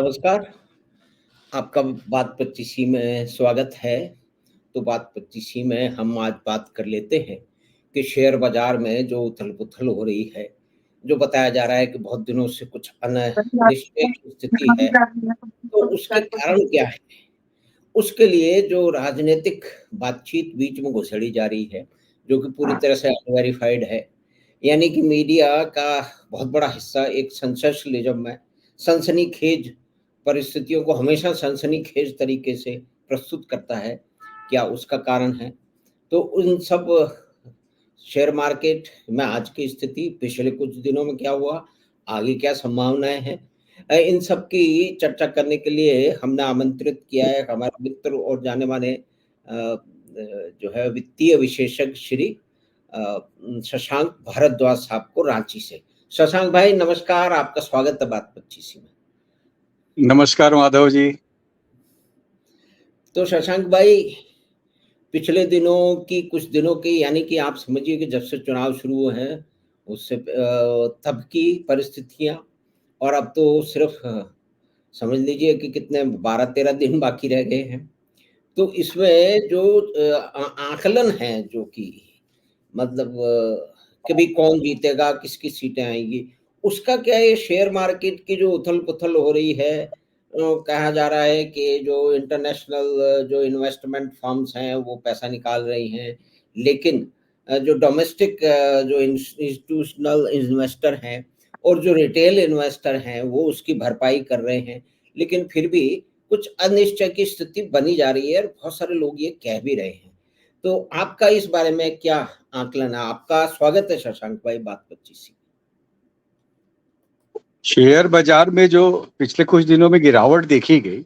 नमस्कार, आपका बात 25 में स्वागत है। तो बात 25 में हम आज बात कर लेते हैं कि शेयर बाज़ार में जो उथल-पुथल हो रही है, जो बताया जा रहा है कि बहुत दिनों से कुछ अनिश्चित स्थिति है, तो उसके कारण क्या है? उसके लिए जो राजनीतिक बातचीत बीच में घुसेड़ी जा रही है, जो कि पूरी तरह से अनवेरिफाइड है, यानी कि मीडिया का बहुत बड़ा हिस्सा एक सेंसेशनलिज़्म में सनसनीखेज परिस्थितियों को हमेशा सनसनीखेज तरीके से प्रस्तुत करता है। क्या उसका कारण है? तो उन सब शेयर मार्केट में आज की स्थिति, पिछले कुछ दिनों में क्या हुआ, आगे क्या संभावनाएँ हैं? इन सब की चर्चा करने के लिए हमने आमंत्रित किया है हमारे मित्र और जाने-माने जो है वित्तीय विशेषज्ञ श्री शशांक भारद्वाज साहब को रांची से। शशांक भाई नमस्कार, आपका स्वागत है बात 25 में। नमस्कार माधव जी। तो शशांक भाई, पिछले दिनों की कुछ दिनों की यानी कि आप समझिए कि जब से चुनाव शुरू हुए हैं, उससे तब की परिस्थितियाँ और अब तो सिर्फ़ समझ लीजिए कि कितने 12-13 दिन बाकी रह गए हैं। तो इसमें जो आकलन है जो कि मतलब कभी कौन जीतेगा, किसकी सीटें आएँगी, उसका क्या ये शेयर मार्केट की जो उथल-पुथल हो रही है कहा जा रहा है कि जो इंटरनेशनल जो इन्वेस्टमेंट फर्म्स हैं, वो पैसा निकाल रही हैं। लेकिन जो डोमेस्टिक जो इंस्टीट्यूशनल इन्वेस्टर हैं और जो रिटेल इन्वेस्टर हैं, वो उसकी भरपाई कर रहे हैं। लेकिन फिर भी कुछ अनिश्चय की स्थिति बनी जा रही है और बहुत सारे लोग ये कह भी रहे हैं। तो आपका इस बारे में क्या आकलन है? आपका स्वागत है शशांक भाई बात 25। शेयर बाजार में जो पिछले कुछ दिनों में गिरावट देखी गई,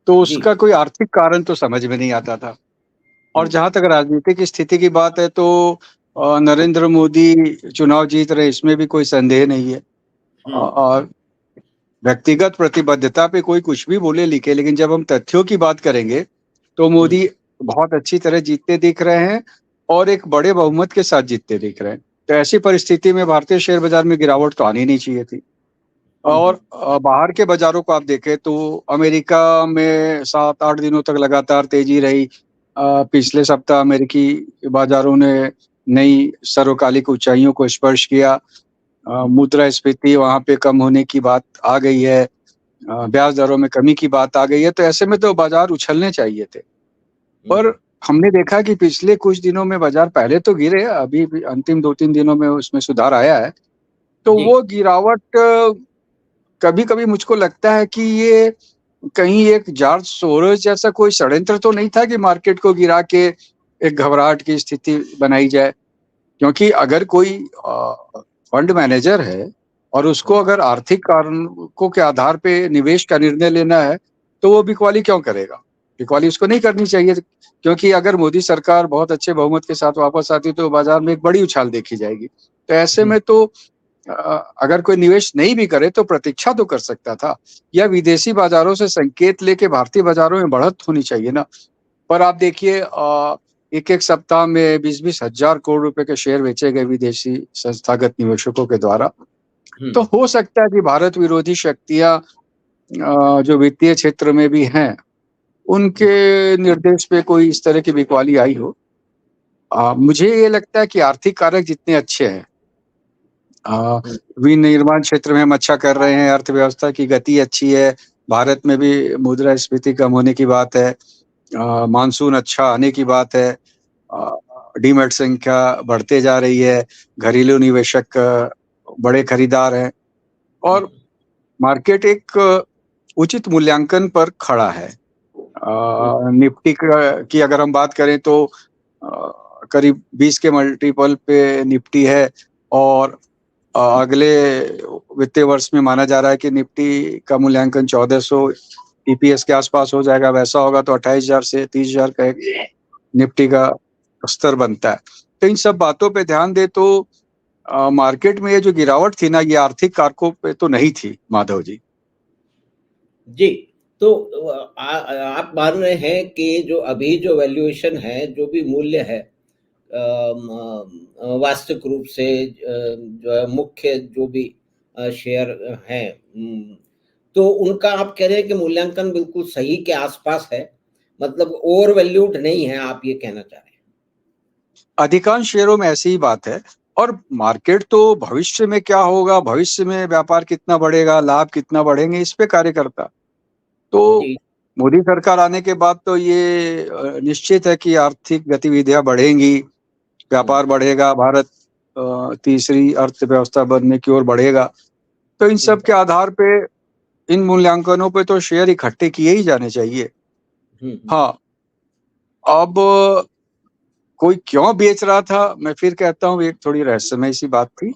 तो जी। उसका कोई आर्थिक कारण तो समझ में नहीं आता था। और हुँ, जहाँ तक राजनीतिक स्थिति की बात है तो नरेंद्र मोदी चुनाव जीत रहे, इसमें भी कोई संदेह नहीं है। हुँ, और व्यक्तिगत प्रतिबद्धता पे कोई कुछ भी बोले लिखे, लेकिन जब हम तथ्यों की बात करेंगे, तो हुँ, मोदी बहुत अच्छी तरह जीतते दिख रहे हैं और एक बड़े बहुमत के साथ जीतते दिख रहे हैं। तो ऐसी परिस्थिति में भारतीय शेयर बाजार में गिरावट तो आनी नहीं चाहिए थी। हुँ, और हुँ, बाहर के बाज़ारों को आप देखें तो अमेरिका में 7-8 दिनों तक लगातार तेज़ी रही। पिछले सप्ताह अमेरिकी बाज़ारों ने नई सर्वकालिक ऊँचाइयों को स्पर्श किया। मुद्रास्फीति वहाँ पे कम होने की बात आ गई है। ब्याज दरों में कमी की बात आ गई है, तो ऐसे में तो बाज़ार उछलने चाहिए थे। हुँ, पर हमने देखा कि पिछले कुछ दिनों में बाज़ार पहले तो गिरे, अभी भी अंतिम 2-3 दिनों में उसमें सुधार आया है। तो जी। वो गिरावट कभी-कभी मुझको लगता है कि ये कहीं एक जॉर्ज सोरोस जैसा कोई षड्यंत्र तो नहीं था कि मार्केट को गिरा के एक घबराहट की स्थिति बनाई जाए। क्योंकि अगर कोई फंड मैनेजर है और उसको हुँ, अगर आर्थिक कारणों के आधार पे निवेश का निर्णय लेना है, तो वो बिकवाली क्यों करेगा? बिकवाली उसको नहीं करनी चाहिए, क्योंकि अगर मोदी सरकार बहुत अच्छे बहुमत के साथ वापस आती तो बाज़ार में एक बड़ी उछाल देखी जाएगी। तो ऐसे हुँ, में तो अगर कोई निवेश नहीं भी करे तो प्रतीक्षा तो कर सकता था, या विदेशी बाज़ारों से संकेत लेके भारतीय बाज़ारों में बढ़त होनी चाहिए ना। पर आप देखिए एक-एक सप्ताह में 20-20 हज़ार करोड़ रुपए के शेयर बेचे गए विदेशी संस्थागत निवेशकों के द्वारा। हुँ, तो हो सकता है कि भारत विरोधी शक्तियाँ जो वित्तीय क्षेत्र में भी हैं, उनके निर्देश पे कोई इस तरह की बिकवाली आई हो। मुझे ये लगता है कि आर्थिक कारक जितने अच्छे हैं, अ, हुँ, विनिर्माण क्षेत्र में हम अच्छा कर रहे हैं, अर्थव्यवस्था की गति अच्छी है, भारत में भी मुद्रास्फीति कम होने की बात है, मानसून अच्छा आने की बात है, अ, डीमैट संख्या बढ़ते जा रही है, घरेलू निवेशक बड़े खरीदार हैं हुँ, और मार्केट एक उचित मूल्यांकन पर खड़ा है। हुँ, निफ्टी की अगर हम बात करें तो करीब 20 के मल्टीपल पे निफ्टी है और अगले वित्तीय वर्ष में माना जा रहा है कि निफ्टी का मूल्यांकन 1400 ईपीएस के आसपास हो जाएगा। वैसा होगा तो 28,000 से 30,000 का एक निफ्टी का स्तर बनता है। तो इन सब बातों पे ध्यान दें तो मार्केट में ये जो गिरावट थी ना, ये आर्थिक कारकों पे तो नहीं थी, माधव जी। जी। तो आप मान रहे हैं कि जो अभी जो वैल्यूएशन है, जो भी मूल्य है वास्तविक रूप से जो है मुख्य जो भी शेयर हैं तो उनका आप कह रहे हैं कि मूल्यांकन बिल्कुल सही के आसपास है, मतलब ओवर वैल्यूड नहीं है, आप ये कहना चाह रहे हैं। अधिकांश शेयरों में ऐसी ही बात है। और मार्केट तो भविष्य में क्या होगा, भविष्य में व्यापार कितना बढ़ेगा, लाभ कितना बढ़ेंगे, इस पे कार्य करता। तो जी। मोदी सरकार आने के बाद तो ये निश्चित है कि आर्थिक गतिविधियां बढ़ेंगी, व्यापार बढ़ेगा, भारत तीसरी अर्थव्यवस्था बनने की ओर बढ़ेगा। तो इन सब के आधार पे, इन मूल्यांकनों पे तो शेयर इकट्ठे किए ही जाने चाहिए। हाँ, अब कोई क्यों बेच रहा था, मैं फिर कहता हूँ, एक थोड़ी रहस्यमय सी बात थी।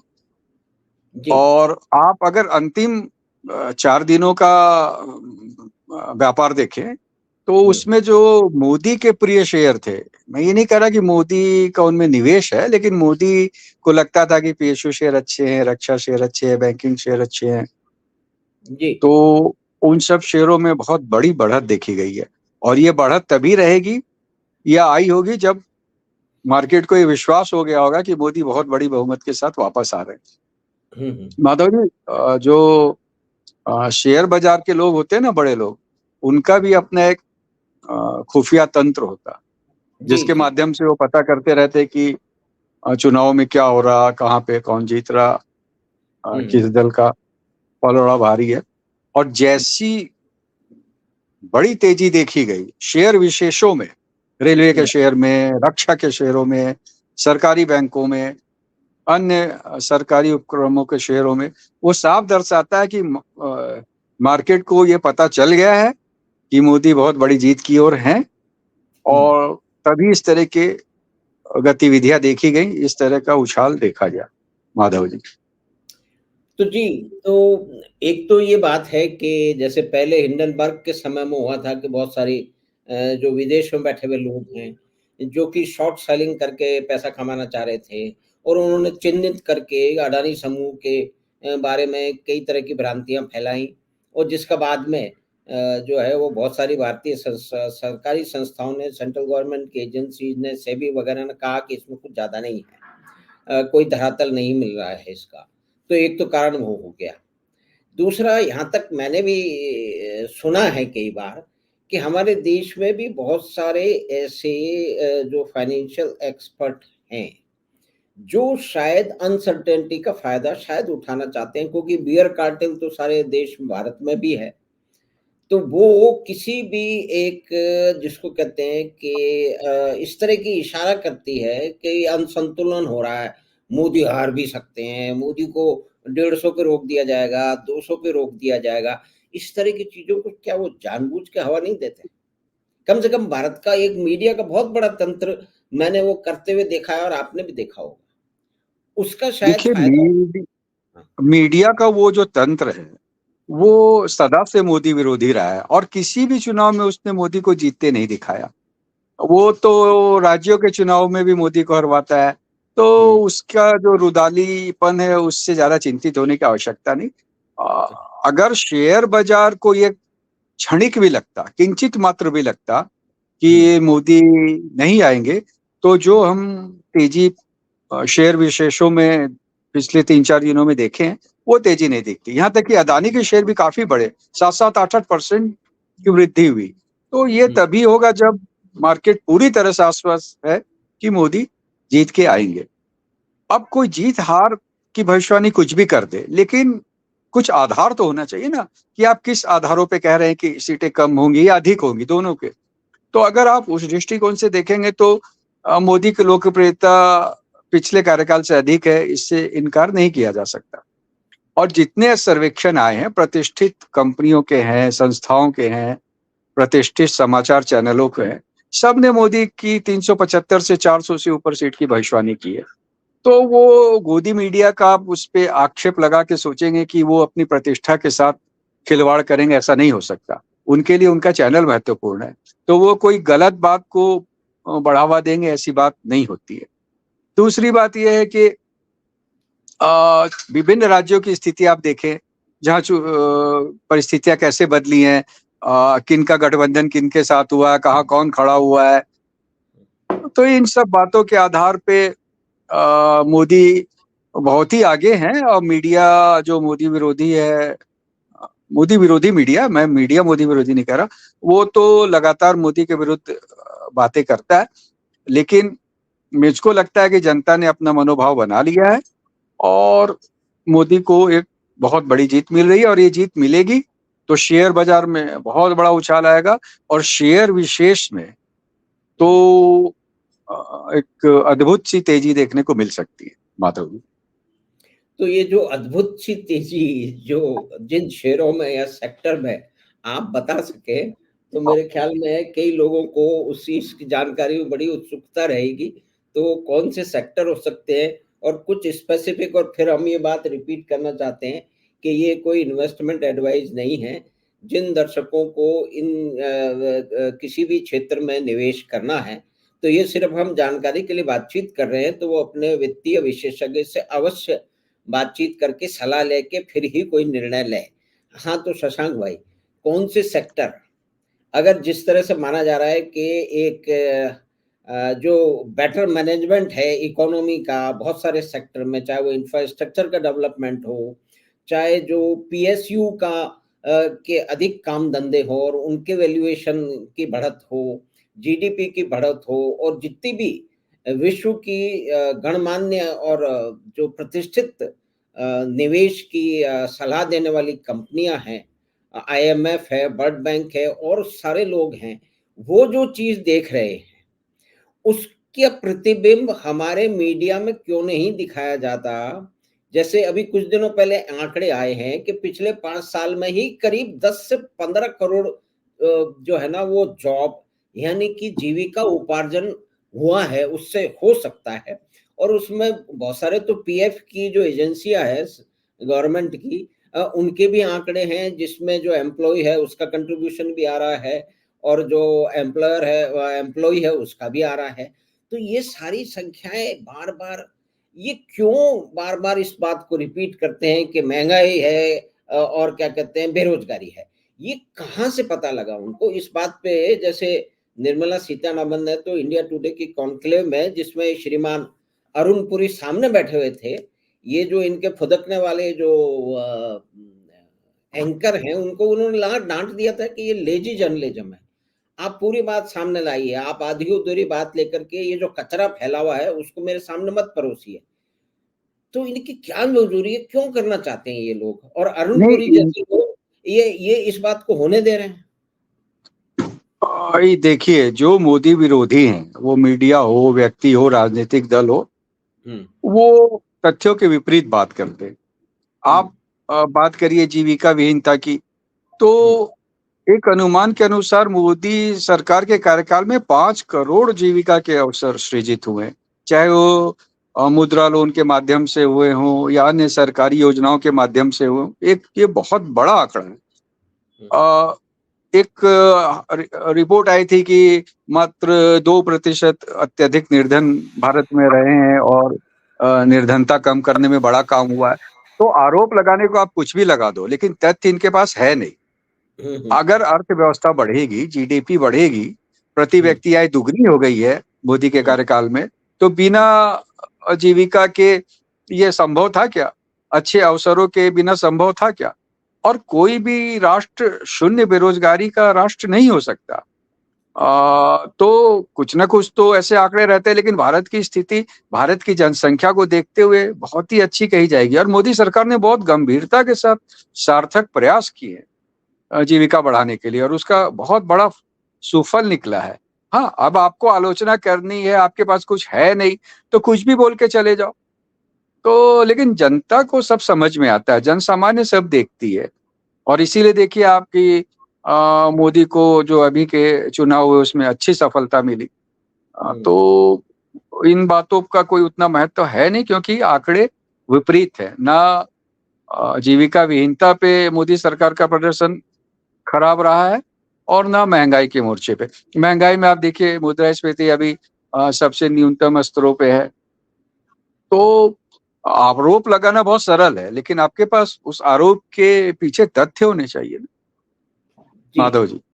जी। और आप अगर अंतिम 4 दिनों का व्यापार देखें, तो उसमें जो मोदी के प्रिय शेयर थे, मैं ये नहीं कह रहा कि मोदी का उनमें निवेश है, लेकिन मोदी को लगता था कि पीएसयू शेयर अच्छे हैं, रक्षा शेयर अच्छे हैं, बैंकिंग शेयर अच्छे हैं, जी। तो उन सब शेयरों में बहुत बड़ी बढ़त देखी गई है। और ये बढ़त तभी रहेगी या आई होगी जब मार्केट को ये विश्वास हो गया होगा कि मोदी बहुत बड़ी बहुमत के साथ वापस आ रहे हैं। माधव जी, जो शेयर बाजार के लोग होते हैं ना, बड़े लोग, उनका भी अपना एक खुफिया तंत्र होता, जी। जिसके जी। माध्यम से वो पता करते रहते कि चुनाव में क्या हो रहा, कहाँ पे कौन जीत रहा, किस दल का पलड़ा भारी है। और जैसी बड़ी तेजी देखी गई शेयर विशेषों में, रेलवे के शेयर में, रक्षा के शेयरों में, सरकारी बैंकों में, अन्य सरकारी उपक्रमों के शेयरों में, वो साफ दर्शाता है कि मार्केट को ये पता चल गया है कि मोदी बहुत बड़ी जीत की ओर हैं। और तभी इस तरह के गतिविधियां देखी गई, इस तरह का उछाल देखा गया। माधव जी। तो जी, तो एक तो ये बात है कि जैसे पहले हिंडनबर्ग के समय में हुआ था कि बहुत सारी जो विदेश में बैठे हुए लोग हैं, जो कि शॉर्ट सेलिंग करके पैसा कमाना चाह रहे थे, और उन्होंने चिह्नित करके अडानी समूह के बारे में कई तरह की भ्रांतियां फैलाई, और जिसका बाद में जो है वो बहुत सारी भारतीय सरकारी संस्थाओं ने, सेंट्रल गवर्नमेंट की एजेंसीज ने, सेबी वगैरह ने कहा कि इसमें कुछ ज़्यादा नहीं है, कोई धरातल नहीं मिल रहा है इसका। तो एक तो कारण वो हो गया। दूसरा, यहाँ तक मैंने भी सुना है कई बार कि हमारे देश में भी बहुत सारे ऐसे जो फाइनेंशियल एक्सपर्ट हैं, जो शायद अनसर्टेनिटी का फ़ायदा शायद उठाना चाहते हैं, क्योंकि बियर कार्टेल तो सारे देश भारत में भी है। तो वो किसी भी एक जिसको कहते हैं कि इस तरह की इशारा करती है कि असंतुलन हो रहा है, मोदी हार भी सकते हैं, मोदी को 150 पे रोक दिया जाएगा, 200 पे रोक दिया जाएगा। इस तरह की चीज़ों को क्या वो जानबूझ के हवा नहीं देते? कम से कम भारत का एक मीडिया का बहुत बड़ा तंत्र मैंने वो करते हुए देखा है, और आपने भी देखा होगा। उसका शायद देखिए, फ़ायदा। हाँ। मीडिया का वो जो तंत्र है, वो सदा से मोदी विरोधी रहा है और किसी भी चुनाव में उसने मोदी को जीतते नहीं दिखाया। वो तो राज्यों के चुनाव में भी मोदी को हरवाता है। तो हुँ। उसका जो रुदालीपन है, उससे ज्यादा चिंतित होने की आवश्यकता नहीं। अगर शेयर बाजार को ये क्षणिक भी लगता, किंचित मात्र भी लगता हुँ। कि मोदी नहीं आएंगे, तो जो हम तेजी शेयर विशेषों में पिछले 3-4 दिनों में देखे हैं, वो तेजी नहीं दिखती। यहाँ तक कि अदानी के शेयर भी काफी बढ़े, 7-7, 8-8% की वृद्धि हुई। तो ये हुँ। तभी होगा जब मार्केट पूरी तरह से आश्वस्त है कि मोदी जीत के आएंगे। अब कोई जीत हार की भविष्यवाणी कुछ भी कर दे, लेकिन कुछ आधार तो होना चाहिए ना, कि आप किस आधारों पे कह रहे हैं कि सीटें कम होंगी या अधिक होंगी, दोनों के। तो अगर आप उस दृष्टिकोण से देखेंगे तो मोदी की लोकप्रियता पिछले कार्यकाल से अधिक है, इससे इनकार नहीं किया जा सकता। और जितने सर्वेक्षण आए हैं, प्रतिष्ठित कंपनियों के हैं, संस्थाओं के हैं, प्रतिष्ठित समाचार चैनलों के हैं, सब ने मोदी की 375 से 400 से ऊपर सीट की भविष्यवाणी की है। तो वो गोदी मीडिया का आप उस पे आक्षेप लगा के सोचेंगे कि वो अपनी प्रतिष्ठा के साथ खिलवाड़ करेंगे, ऐसा नहीं हो सकता। उनके लिए उनका चैनल महत्वपूर्ण है। तो वो कोई गलत बात को बढ़ावा देंगे, ऐसी बात नहीं होती है। दूसरी बात ये है कि विभिन्न राज्यों की स्थिति आप देखें, जहाँ परिस्थितियाँ कैसे बदली हैं, किनका गठबंधन किनके साथ हुआ है, कहाँ कौन खड़ा हुआ है। तो इन सब बातों के आधार पे मोदी बहुत ही आगे हैं और मीडिया जो मोदी विरोधी है, मोदी विरोधी मीडिया, मैं मीडिया मोदी विरोधी नहीं कह रहा, वो तो लगातार मोदी के विरुद्ध बातें करता है, लेकिन मुझको लगता है कि जनता ने अपना मनोभाव बना लिया है और मोदी को एक बहुत बड़ी जीत मिल रही है और ये जीत मिलेगी तो शेयर बाजार में बहुत बड़ा उछाल आएगा और शेयर विशेष में तो एक अद्भुत सी तेजी देखने को मिल सकती है माधव जी। तो ये जो अद्भुत सी तेजी जो जिन शेयरों में या सेक्टर में आप बता सके, तो मेरे ख्याल में कई लोगों को उस चीज की जानकारी में बड़ी उत्सुकता रहेगी। तो कौन से सेक्टर हो सकते हैं और कुछ स्पेसिफिक, और फिर हम ये बात रिपीट करना चाहते हैं कि ये कोई इन्वेस्टमेंट एडवाइस नहीं है। जिन दर्शकों को इन किसी भी क्षेत्र में निवेश करना है, तो ये सिर्फ हम जानकारी के लिए बातचीत कर रहे हैं, तो वो अपने वित्तीय विशेषज्ञ से अवश्य बातचीत करके सलाह लेके फिर ही कोई निर्णय लें। हाँ, तो शशांक भाई, कौन से सेक्टर, अगर जिस तरह से माना जा रहा है कि एक जो बेटर मैनेजमेंट है इकोनॉमी का बहुत सारे सेक्टर में, चाहे वो इंफ्रास्ट्रक्चर का डेवलपमेंट हो, चाहे जो पीएसयू का के अधिक काम धंधे हो और उनके वैल्यूएशन की बढ़त हो, जीडीपी की बढ़त हो, और जितनी भी विश्व की गणमान्य और जो प्रतिष्ठित निवेश की सलाह देने वाली कंपनियां हैं, आईएमएफ है, वर्ल्ड बैंक है और सारे लोग हैं, वो जो चीज देख रहे हैं उसके प्रतिबिंब हमारे मीडिया में क्यों नहीं दिखाया जाता। जैसे अभी कुछ दिनों पहले आंकड़े आए हैं कि पिछले 5 साल में ही करीब 10 से 15 करोड़ जो है ना वो जॉब यानी कि जीविका उपार्जन हुआ है, उससे हो सकता है। और उसमें बहुत सारे तो पीएफ की जो एजेंसियां है गवर्नमेंट की, उनके भी आंकड़े हैं जिसमें जो एम्प्लॉय है उसका कंट्रीब्यूशन भी आ रहा है और जो एम्प्लॉयर है एम्प्लॉय है उसका भी आ रहा है। तो ये सारी संख्याएं बार बार, ये क्यों बार बार इस बात को रिपीट करते हैं कि महंगाई है और क्या कहते हैं बेरोजगारी है। ये कहाँ से पता लगा उनको इस बात पे? जैसे निर्मला सीतारमण ने तो इंडिया टुडे की कॉन्क्लेव में, जिसमें श्रीमान अरुण पुरी सामने बैठे हुए थे, ये जो इनके फुदकने वाले जो एंकर हैं उनको उन्होंने लगा डांट दिया था कि ये लेजी जर्नलिज्म है। आप पूरी बात सामने लाइए, आप आधी अधूरी बात लेकर के ये जो कचरा फैला हुआ है उसको मेरे सामने मत परोसिए। तो इनकी क्या मजबूरी है, क्यों करना चाहते हैं ये लोग? और अरुण पुरी नहीं, जैसे लोग ये इस बात को होने दे रहे हैं। ये देखिए, जो मोदी विरोधी हैं, वो मीडिया हो, व्यक्ति हो, राजनीतिक दल हो, हम्म। वो तथ्यों के विपरीत बात करते हैं। आप बात करिए जीविका विहीनता की, तो एक अनुमान के अनुसार मोदी सरकार के कार्यकाल में 5 करोड़ जीविका के अवसर सृजित हुए हैं। चाहे वो मुद्रा लोन के माध्यम से हुए हों या अन्य सरकारी योजनाओं के माध्यम से हुए हों। एक ये बहुत बड़ा आंकड़ा है। एक रिपोर्ट आई थी कि मात्र 2% अत्यधिक निर्धन भारत में रहे हैं और निर्धनता कम करने में बड़ा काम हुआ है। तो आरोप लगाने को आप कुछ भी लगा दो, लेकिन तथ्य इनके पास है नहीं। अगर अर्थव्यवस्था बढ़ेगी, जीडीपी बढ़ेगी, प्रति व्यक्ति आय दुगनी हो गई है मोदी के कार्यकाल में, तो बिना जीविका के ये संभव था क्या? अच्छे अवसरों के बिना संभव था क्या? और कोई भी राष्ट्र शून्य बेरोजगारी का राष्ट्र नहीं हो सकता। तो कुछ ना कुछ तो ऐसे आंकड़े रहते हैं, लेकिन भारत की स्थिति, भारत की जनसंख्या को देखते हुए बहुत ही अच्छी कही जाएगी और मोदी सरकार ने बहुत गंभीरता के साथ सार्थक प्रयास किए जीविका बढ़ाने के लिए और उसका बहुत बड़ा सुफल निकला है। हाँ, अब आपको आलोचना करनी है, आपके पास कुछ है नहीं, तो कुछ भी बोल के चले जाओ। तो लेकिन जनता को सब समझ में आता है, जनसामान्य सब देखती है और इसीलिए देखिए आपकी मोदी को जो अभी के चुनाव हुए उसमें अच्छी सफलता मिली। तो इन बातों का कोई उतना महत्व है नहीं क्योंकि आंकड़े विपरीत है। ना जीविका विहीनता पे मोदी सरकार का प्रदर्शन खराब रहा है और ना महंगाई के मोर्चे पे। महंगाई में आप देखिए मुद्रास्फीति अभी सबसे न्यूनतम स्तरों पे है। तो आरोप लगाना बहुत सरल है, लेकिन आपके पास उस आरोप के पीछे तथ्य होने चाहिए ना जी। माधव जी।